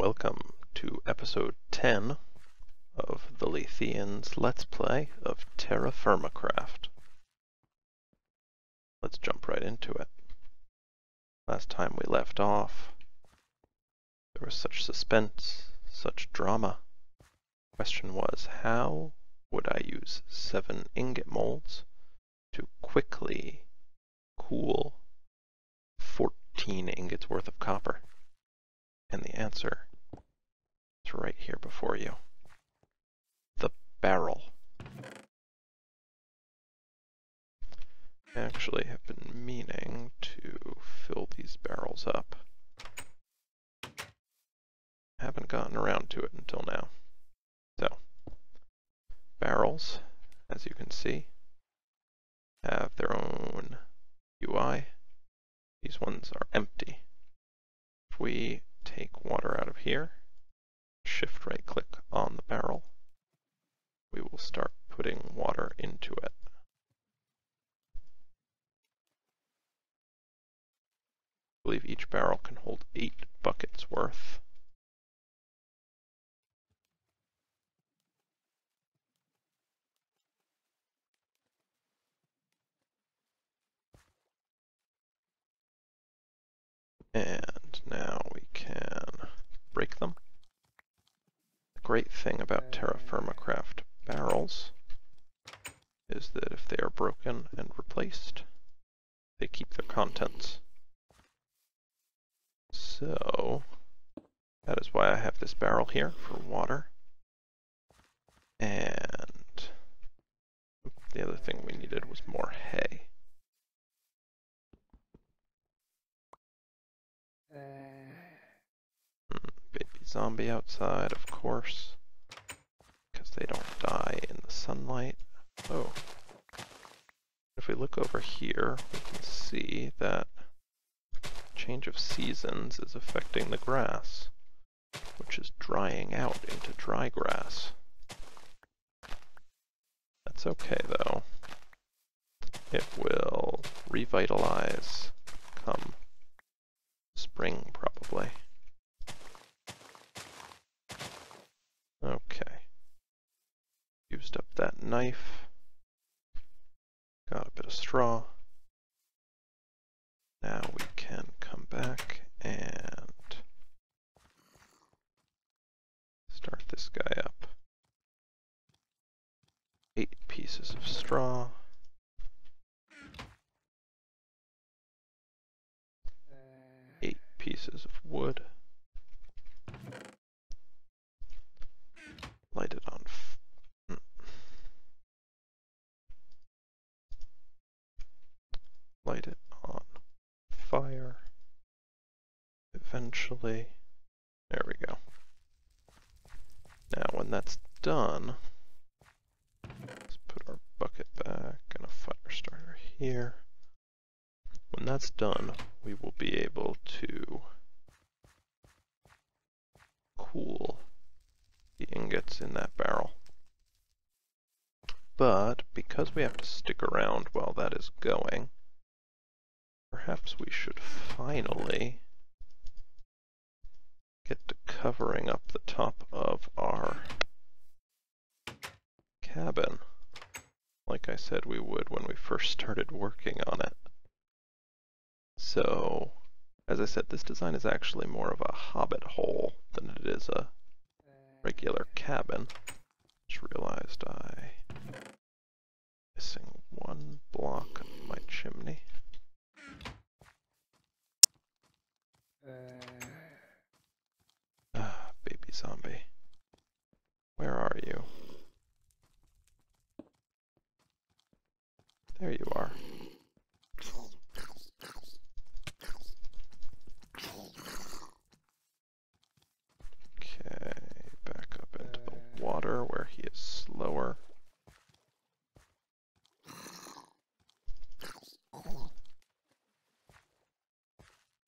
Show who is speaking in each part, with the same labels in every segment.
Speaker 1: Welcome to episode 10 of the Letheans Let's Play of TerraFirmaCraft. Let's jump right into it. Last time we left off, there was such suspense, such drama. The question was, how would I use 7 ingot molds to quickly cool 14 ingots worth of copper? And the answer is right here before you. The barrel. I actually have been meaning to fill these barrels up. Haven't gotten around to it until now. So, barrels, as you can see, have their own UI. These ones are empty. If we take water out of here, shift right click on the barrel, we will start putting water into it. I believe each barrel can hold 8 buckets worth. And now we can break them. The great thing about TerraFirmaCraft barrels is that if they are broken and replaced, they keep their contents. So, that is why I have this barrel here for water. And the other thing we needed was more hay. Baby zombie outside, of course, because they don't die in the sunlight. Oh. If we look over here, we can see that change of seasons is affecting the grass, which is drying out into dry grass. That's okay though. It will revitalize come spring probably. Okay. Used up that knife. Got a bit of straw. Now we can come back and start this guy up. 8 pieces of straw. 8 pieces of wood. Light it on. Light it on fire. Eventually. There we go. Now when that's done, let's put our bucket back and a fire starter here. When that's done, we will be able to cool the ingots in that barrel. But because we have to stick around while that is going, perhaps we should finally get to covering up the top of our cabin, like I said we would when we first started working on it. So, as I said, this design is actually more of a hobbit hole than it is a regular cabin. Just realized I'm missing 1 block of my chimney. Baby zombie. Where are you? There you are. Okay, back up into the water where he is slower.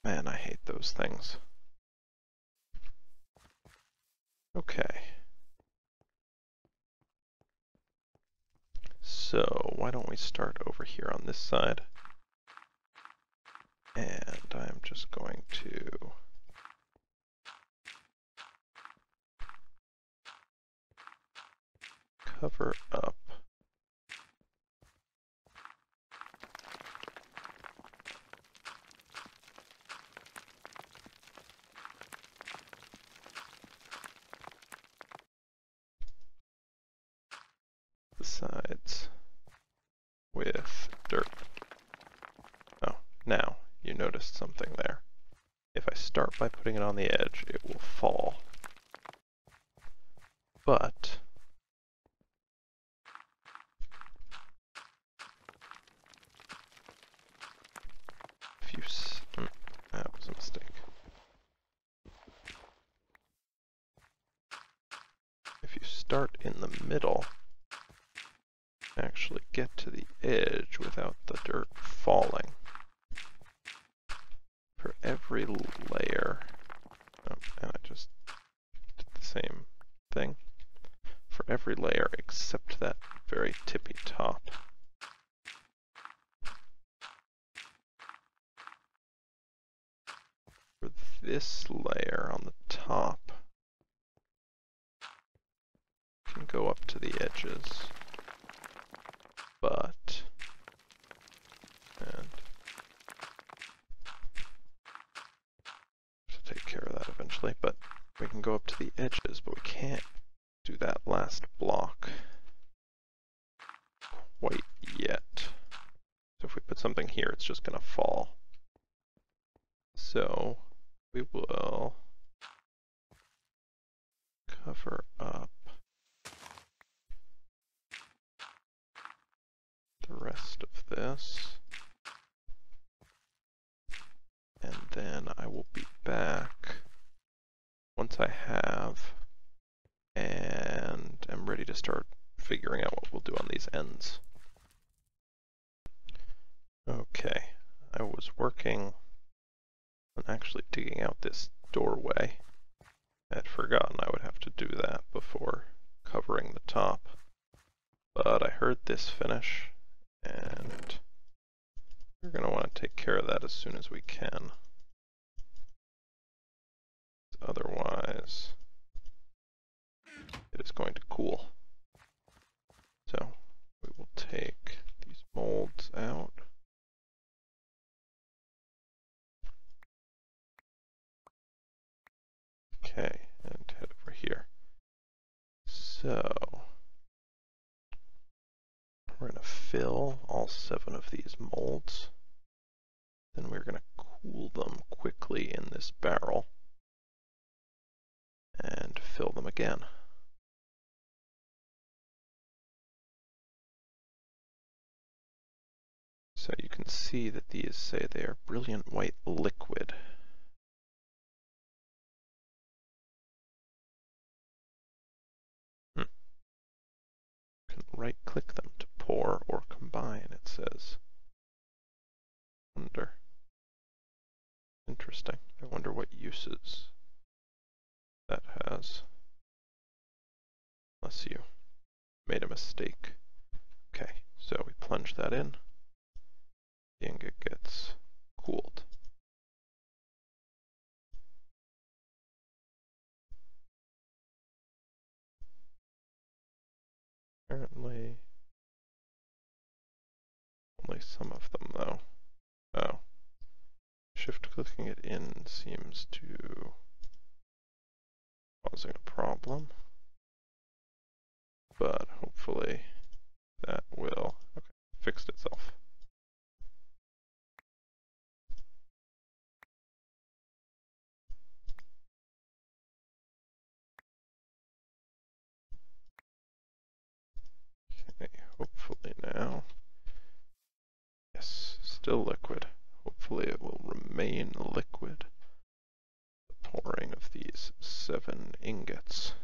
Speaker 1: Man, I hate those things. Okay. So, why don't we start over here on this side? And I'm just going to cover up the sides with dirt. Oh, now you noticed something there. If I start by putting it on the edge, it will fall. But if you that was a mistake. If you start in the middle, actually get to the edge without the dirt falling. For every layer, oh, and I just did the same thing. For every layer except that very tippy top. For this layer on the top, you can go up to the edges, but, and to take care of that eventually, but we can go up to the edges, but we can't do that last block quite yet. So if we put something here, it's just going to fall. So we will cover up the rest of this. And then I will be back once I have and am ready to start figuring out what we'll do on these ends. Okay, I was working on actually digging out this doorway. I had forgotten I would have to do that before covering the top. But I heard this finish, and we're going to want to take care of that as soon as we can. Otherwise, it is going to cool. So we will take these molds out. Okay, and head over here. So we're going to fill all 7 of these molds. Then we're going to cool them quickly in this barrel and fill them again. So you can see that these say they are brilliant white liquid. You can right-click them to pour or combine, it says. Wonder. Interesting. I wonder what uses that has. Unless you made a mistake. Okay, so we plunge that in. The ingot gets cooled. Apparently, only some of them though. Oh. Shift clicking it in seems to causing a problem. But hopefully that will fixed itself. Okay, hopefully now. Yes, still liquid. Hopefully it will remain liquid. The pouring of these 7 ingots.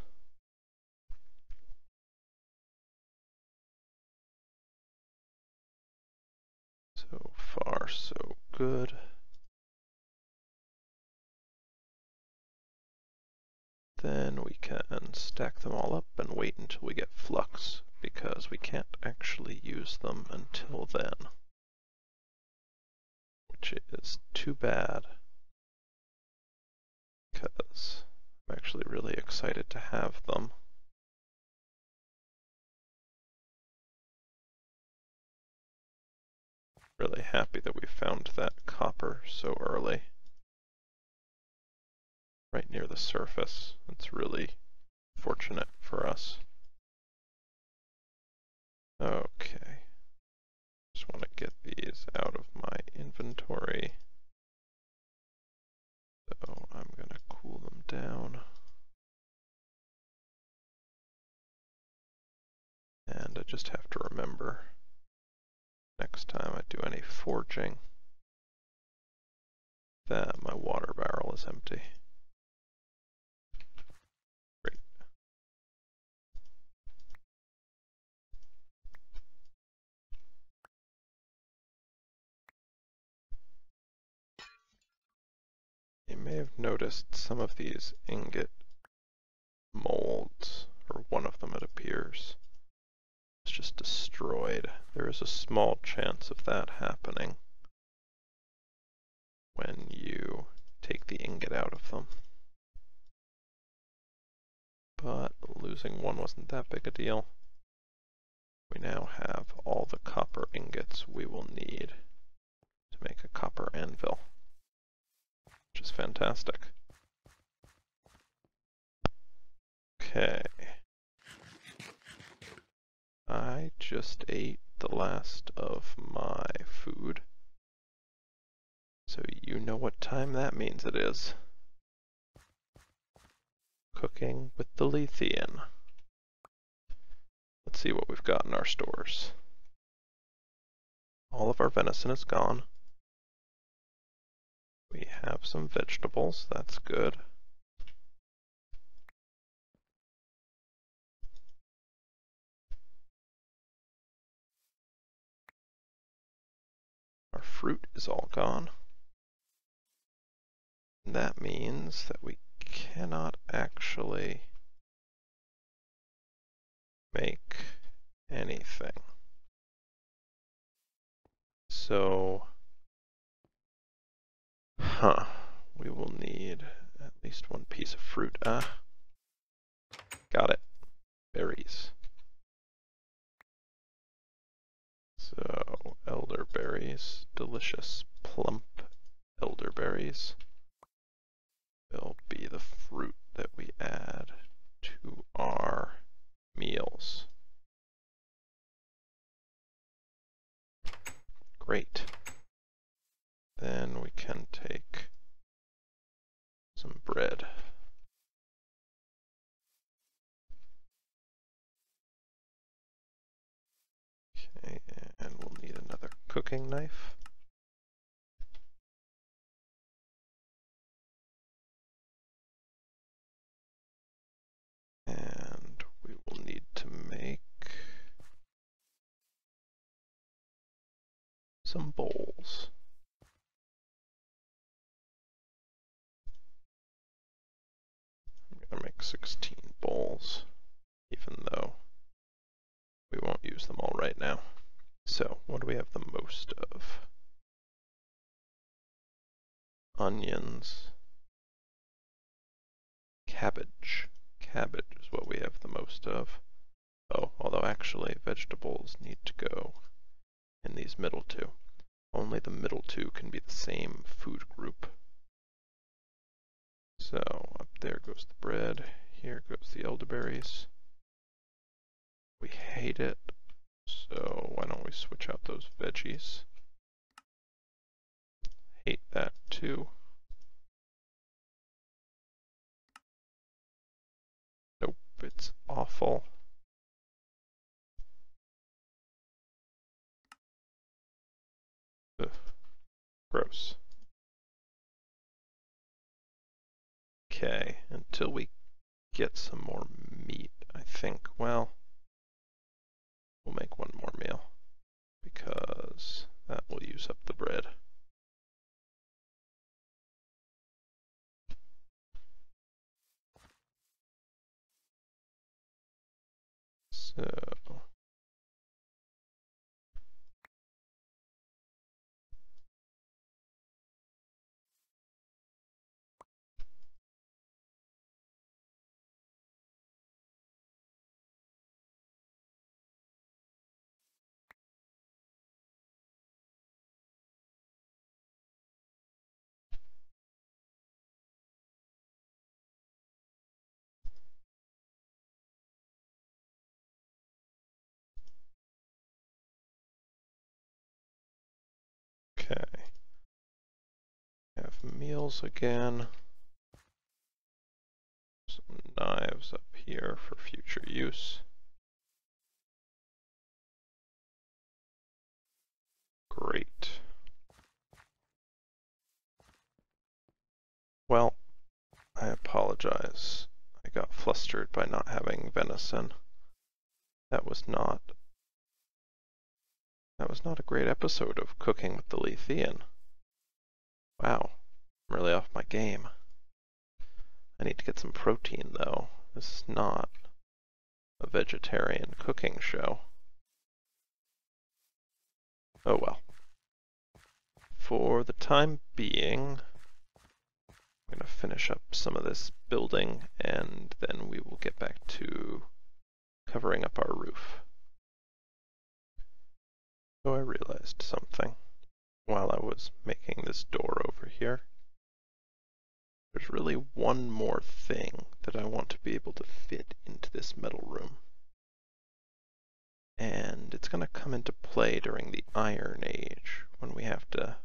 Speaker 1: So far, so good. Then we can stack them all up and wait until we get flux, because we can't actually use them until then. Which is too bad, because I'm actually really excited to have them. Really happy that we found that copper so early. Right near the surface. It's really fortunate for us. Okay. Just want to get these out of my inventory. So I'm going to cool them down. And I just have to remember next time I do any forging that my water barrel is empty. Great. You may have noticed some of these ingot molds, or one of them it appears, is just destroyed. There is a small chance of that happening when you take the ingot out of them. But losing one wasn't that big a deal. We now have all the copper ingots we will need to make a copper anvil, which is fantastic. Okay. I just ate the last of my food, so you know what time that means it is. Cooking with the Lethean. Let's see what we've got in our stores. All of our venison is gone. We have some vegetables, that's good. Our fruit is all gone. And that means that we cannot actually make anything. So, we will need at least one piece of fruit. Got it. Berries. So, elderberries, delicious, plump elderberries will be the fruit that we add to our meals. Great. Then we can take some bread. Okay, and we'll need another cooking knife. And we will need to make some bowls. I'm going to make 16 bowls, even though we won't use them all right now. So, what do we have the most of? Onions. Cabbage. Cabbage is what we have the most of. Oh, although actually vegetables need to go in these middle two. Only the middle two can be the same food group. So up there goes the bread, here goes the elderberries. We hate it, so why don't we switch out those veggies? Hate that too. Nope, it's awful. Ugh, gross. Okay, until we get some more meat, I think, well, we'll make one more meal, because that will use up the bread. So, meals again. Some knives up here for future use. Great. Well, I apologize. I got flustered by not having venison. That was not a great episode of Cooking with the Lethean. Wow, I'm really off my game. I need to get some protein though. This is not a vegetarian cooking show. Oh well. For the time being, I'm going to finish up some of this building and then we will get back to covering up our roof. So I realized something while I was making this door over here. There's really one more thing that I want to be able to fit into this metal room. And it's going to come into play during the Iron Age when we have to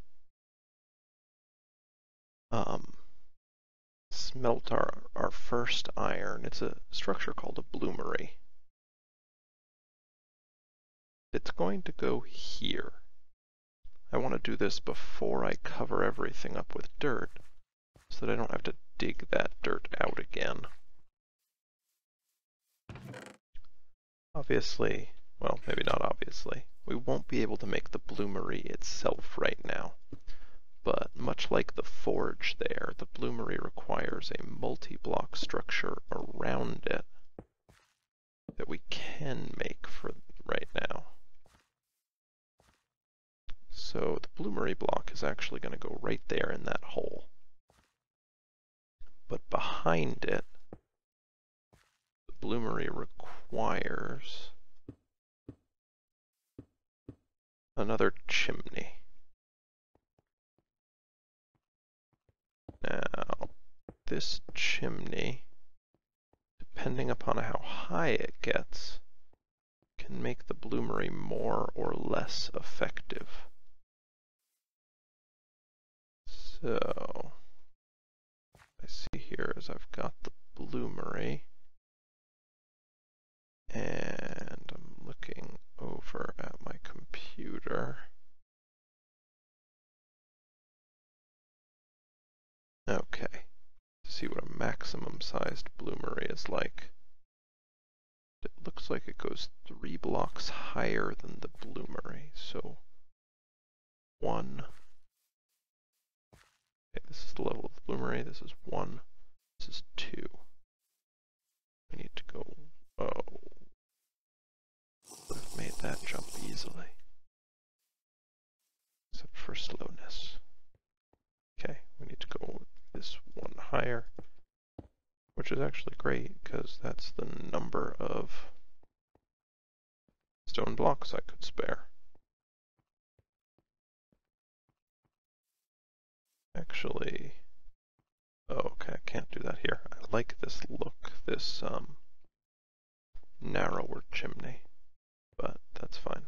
Speaker 1: smelt our first iron. It's a structure called a bloomery. It's going to go here. I want to do this before I cover everything up with dirt so that I don't have to dig that dirt out again. Obviously, well, maybe not obviously, we won't be able to make the bloomery itself right now. But much like the forge there, the bloomery requires a multi-block structure around it that we can make for right now. So the bloomery block is actually going to go right there in that hole. But behind it, the bloomery requires another chimney. Now, this chimney, depending upon how high it gets, can make the bloomery more or less effective. So, I see here is I've got the bloomery, and I'm looking over at my computer. Okay, see what a maximum sized bloomery is like. It looks like it goes 3 blocks higher than the bloomery, so 1. Okay, this is the level of the bloomery, this is 1, this is 2. We need to go, oh, would have made that jump easily. Except for slowness. Okay, we need to go this 1 higher, which is actually great because that's the number of stone blocks I could spare. Actually, oh, okay, I can't do that here. I like this look, this narrower chimney, but that's fine.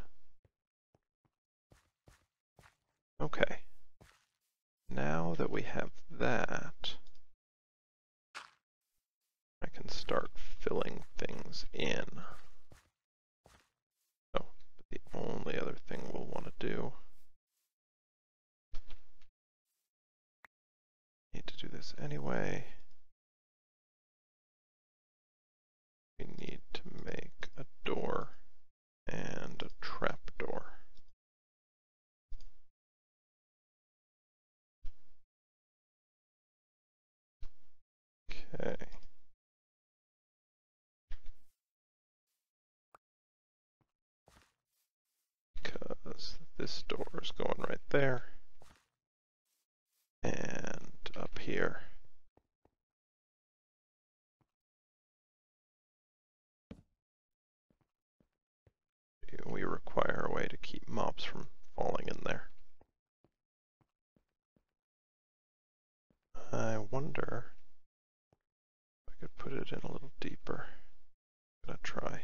Speaker 1: Okay, now that we have that, I can start filling things in. Oh, but the only other thing we'll want to do, need to do this anyway. We need to make a door and a trap door. Okay. Because this door is going right there. And up here. We require a way to keep mobs from falling in there. I wonder if I could put it in a little deeper. I'm gonna try.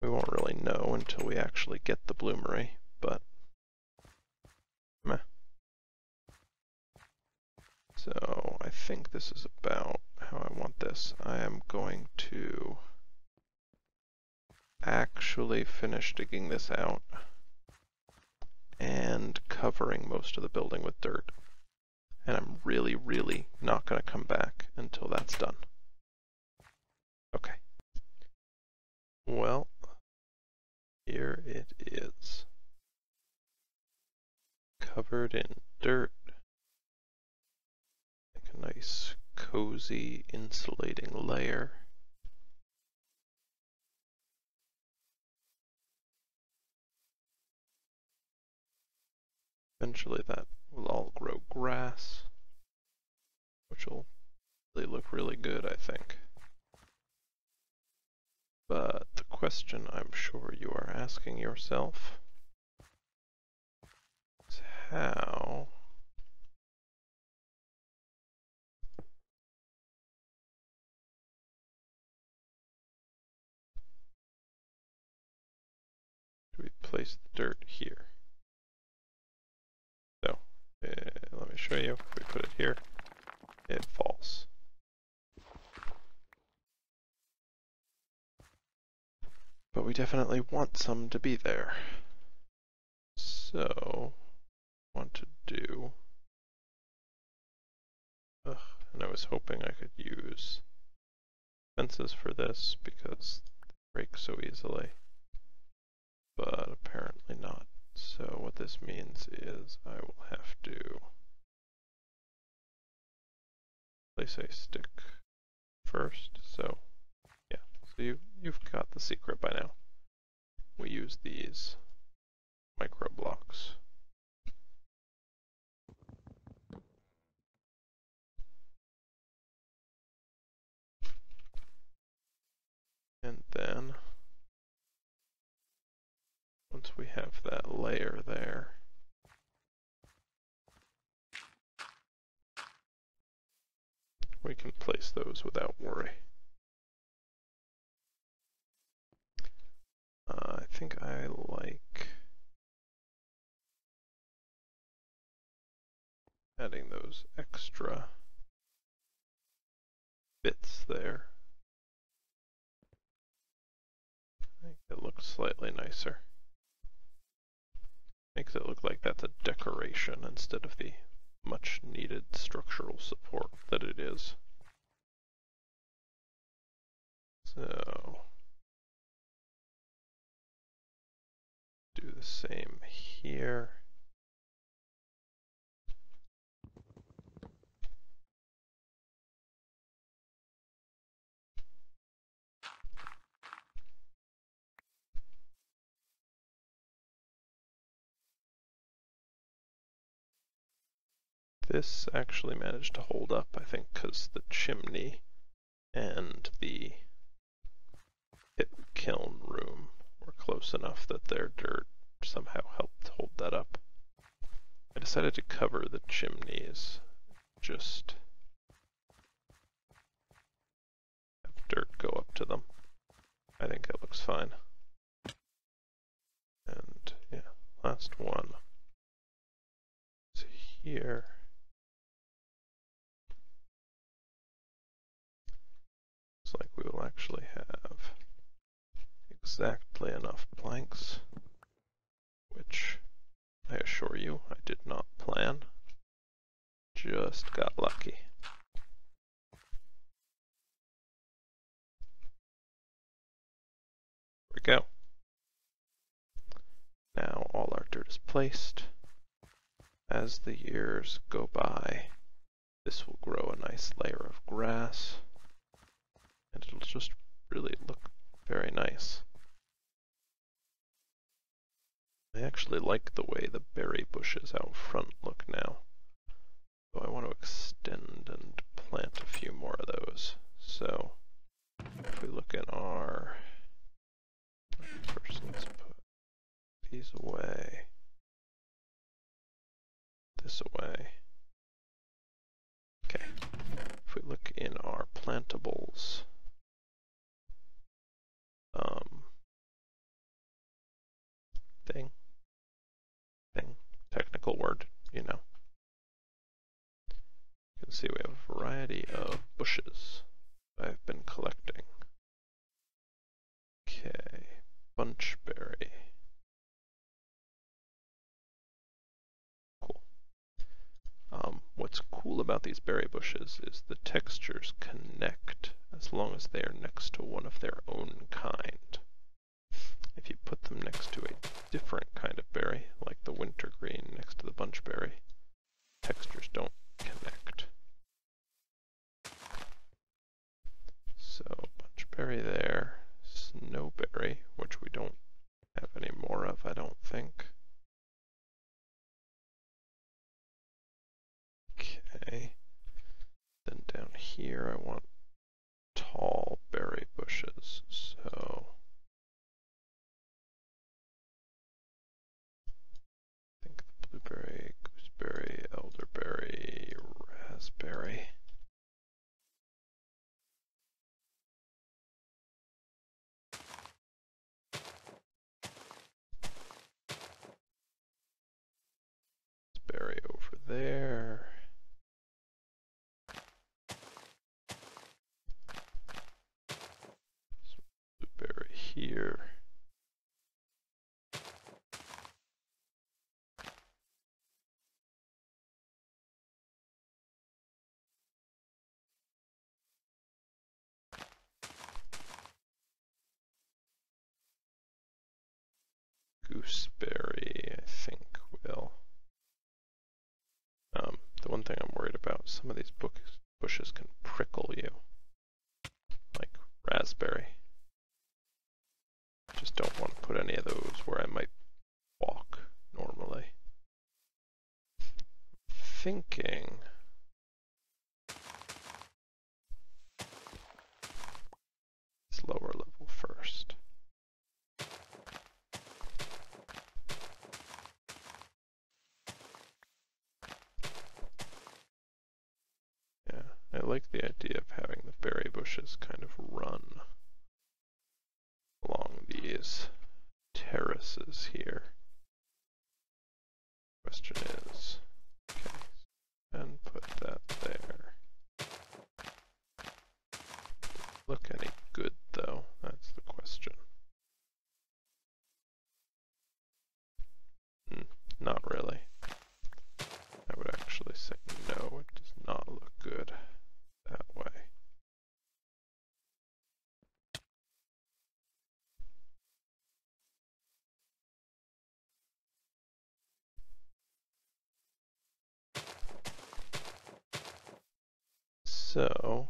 Speaker 1: We won't really know until we actually get the bloomery, but think this is about how I want this. I am going to actually finish digging this out and covering most of the building with dirt. And I'm really, really not going to come back until that's done. Okay. Well, here it is. Covered in dirt. Like a nice, cozy, insulating layer. Eventually that will all grow grass, which will really look really good, I think. But the question I'm sure you are asking yourself is how do we place the dirt here? So, let me show you. If we put it here, it falls. But we definitely want some to be there. So, want to do... and I was hoping I could use fences for this because they break so easily. But apparently not. So what this means is I will have to place a stick first. So yeah, so you've got the secret by now. We use these micro blocks. And then once we have that layer there, we can place those without worry. I think I like adding those extra bits there. I think it looks slightly nicer. Makes it look like that's a decoration instead of the much needed structural support that it is. So, do the same here. This actually managed to hold up, I think, because the chimney and the pit kiln room were close enough that their dirt somehow helped hold that up. I decided to cover the chimneys, just have dirt go up to them. I think it looks fine. And yeah, last one. So here, looks like we will actually have exactly enough planks, which I assure you I did not plan, just got lucky. There we go. Now all our dirt is placed. As the years go by, this will grow a nice layer of grass, and it'll just really look very nice. I actually like the way the berry bushes out front look now, so I want to extend and plant a few more of those. So if we look at our, first let's put these away, this away. Okay, if we look in our plantables, thing, technical word, you know. You can Let's see, we have a variety of bushes I've been collecting. Okay, bunchberry. Cool. What's cool about these berry bushes is the textures connect as long as they are next to one of their own kind. If you put them next to a different kind of berry, like the wintergreen next to the bunchberry, textures don't connect. So bunchberry there, snowberry, which we don't have any more of, I don't think. Okay, then down here I want tall berry bushes, so I think the blueberry, gooseberry, elderberry, raspberry. Berry over there. Blueberry here. Gooseberry, I think, will. The one thing I'm worried about, some of these bushes can prickle you, like raspberry. Just don't want to put any of those where I might walk normally. Thinking it's lower level first. Yeah, I like the idea of having the berry bushes kind of run along these terraces here. Question is, okay, and put that there. Look any good though? That's the question. Not really. I would actually say no, it does not look good that way. So,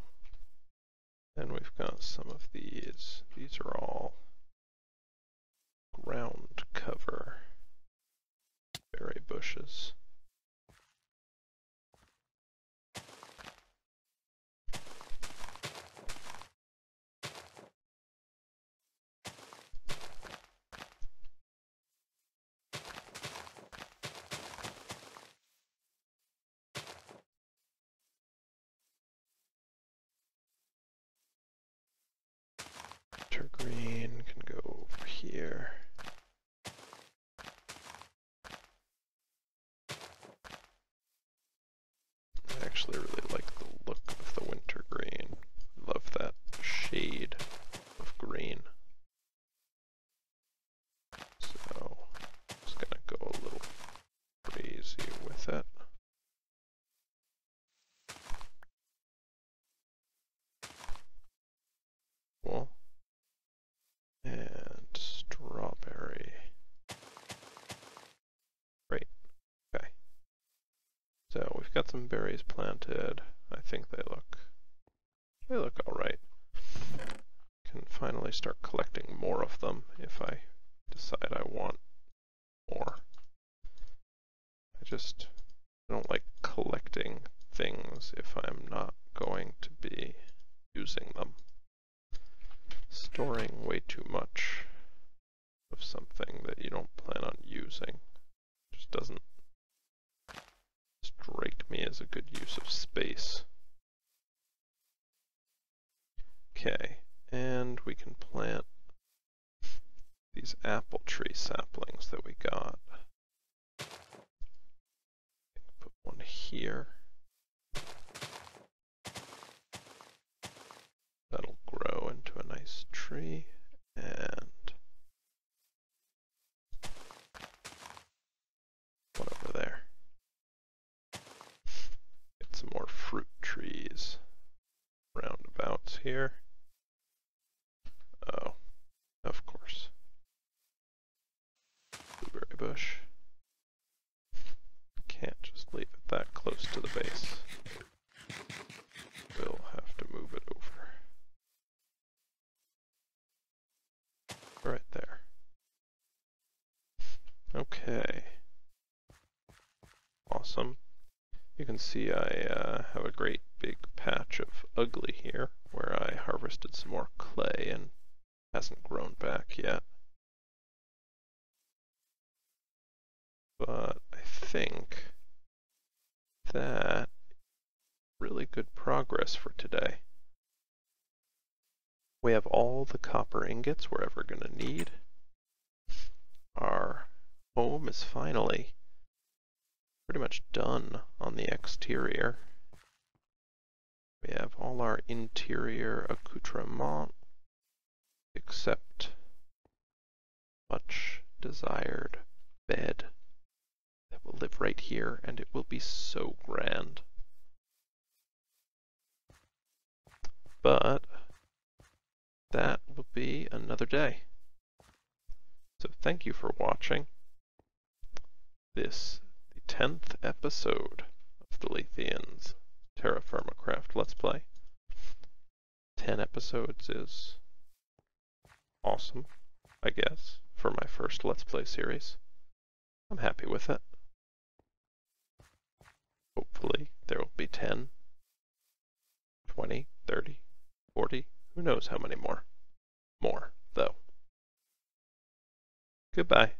Speaker 1: then we've got some of these. These are all ground cover berry bushes. Green can go over here. I actually really like the look of the wintergreen. Love that shade of green. So, just gonna go a little crazy with it. Cool. And strawberry. Great. Okay. So we've got some berries planted. I think they look alright. Can finally start collecting more of them if I decide I want more. I don't like collecting things if I'm not going to be using them. Storing way too much of something that you don't plan on using just doesn't strike me as a good use of space. Okay, and we can plant these apple tree saplings that we got. Put one here. fruit trees roundabouts here. Oh, of course. Blueberry bush. Can't just leave it that close to the base. We'll have to move it over. Right there. Okay. Awesome. You can see I have a great big patch of ugly here where I harvested some more clay and hasn't grown back yet. But I think that really good progress for today. We have all the copper ingots we're ever going to need. Our home is finally pretty much done on the exterior. We have all our interior accoutrement except much desired bed that will live right here, and it will be so grand. But that will be another day. So thank you for watching this, the 10th episode of the Letheans TerraFirmaCraft Let's Play. 10 episodes is awesome, I guess, for my first Let's Play series. I'm happy with it. Hopefully there will be 10, 20, 30, 40, who knows how many more. More, though. Goodbye.